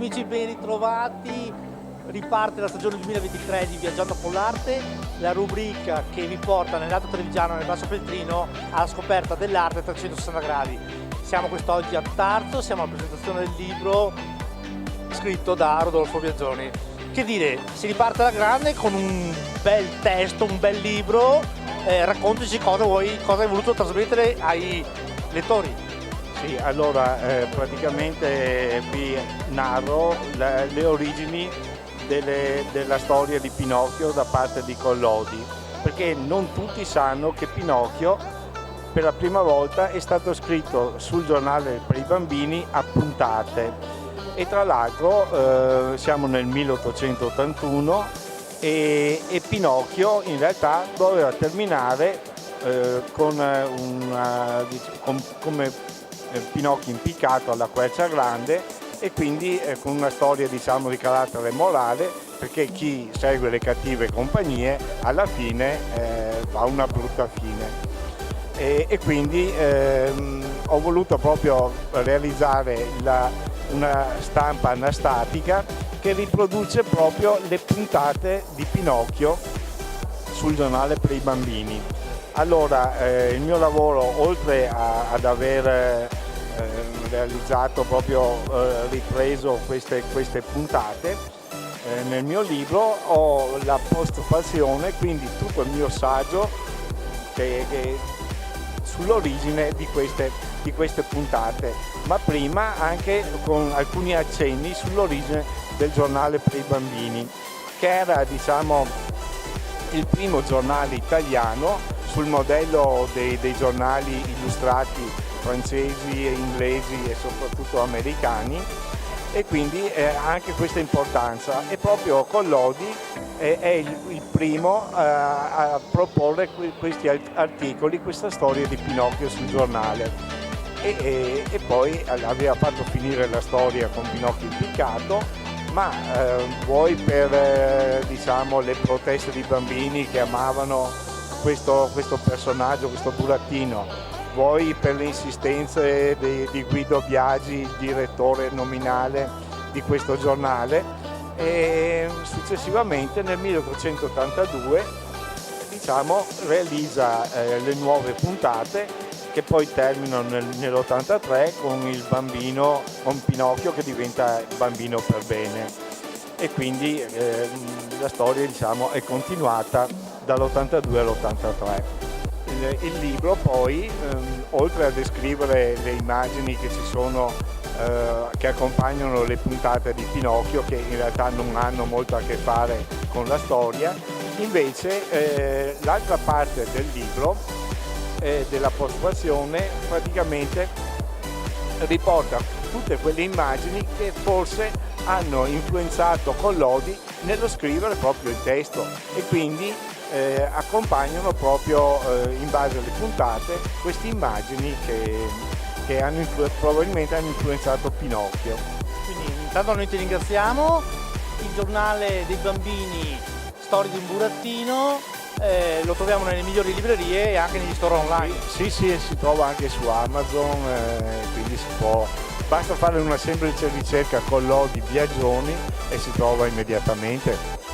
amici, ben ritrovati. Riparte la stagione 2023 di Viaggiando con l'Arte, la rubrica che vi porta nel lato trevigiano, nel Basso Feltrino, alla scoperta dell'arte a 360 gradi. Siamo quest'oggi a Tarso, siamo alla presentazione del libro scritto da Rodolfo Biagioni. Che dire, si riparte alla grande con un bel testo, un bel libro. Raccontaci cosa hai voluto trasmettere ai lettori. Sì, allora praticamente vi narro le origini della storia di Pinocchio da parte di Collodi, perché non tutti sanno che Pinocchio per la prima volta è stato scritto sul giornale per i bambini a puntate, e tra l'altro siamo nel 1881 e Pinocchio in realtà doveva terminare come Pinocchio impiccato alla quercia grande, e quindi con una storia di carattere morale, perché chi segue le cattive compagnie alla fine fa una brutta fine. E quindi ho voluto proprio realizzare una stampa anastatica che riproduce proprio le puntate di Pinocchio sul giornale per i bambini. Allora, il mio lavoro, oltre ad aver realizzato proprio, ripreso queste puntate, nel mio libro ho la postfazione, quindi tutto il mio saggio sull'origine di queste puntate, ma prima anche con alcuni accenni sull'origine del giornale per i bambini, che era il primo giornale italiano sul modello dei giornali illustrati francesi, inglesi e soprattutto americani, e quindi ha anche questa importanza. E proprio Collodi è il primo a proporre questi articoli, questa storia di Pinocchio sul giornale, e poi aveva fatto finire la storia con Pinocchio impiccato, ma vuoi per le proteste di bambini che amavano questo personaggio, questo burattino, vuoi per le insistenze di Guido Biagi, il direttore nominale di questo giornale, e successivamente nel 1882 realizza le nuove puntate, che poi terminano nell'83 con Pinocchio che diventa bambino per bene, e quindi la storia è continuata dall'82 all'83. Il libro poi, oltre a descrivere le immagini che ci sono, che accompagnano le puntate di Pinocchio, che in realtà non hanno molto a che fare con la storia, invece l'altra parte del libro, della postfazione, praticamente riporta tutte quelle immagini che forse hanno influenzato Collodi nello scrivere proprio il testo, e quindi accompagnano proprio in base alle puntate queste immagini che probabilmente hanno influenzato Pinocchio. Quindi intanto noi ti ringraziamo. Il giornale dei bambini, Storia di un burattino, lo troviamo nelle migliori librerie e anche negli store online. Sì, si trova anche su Amazon, quindi basta fare una semplice ricerca Collodi Biagioni e si trova immediatamente.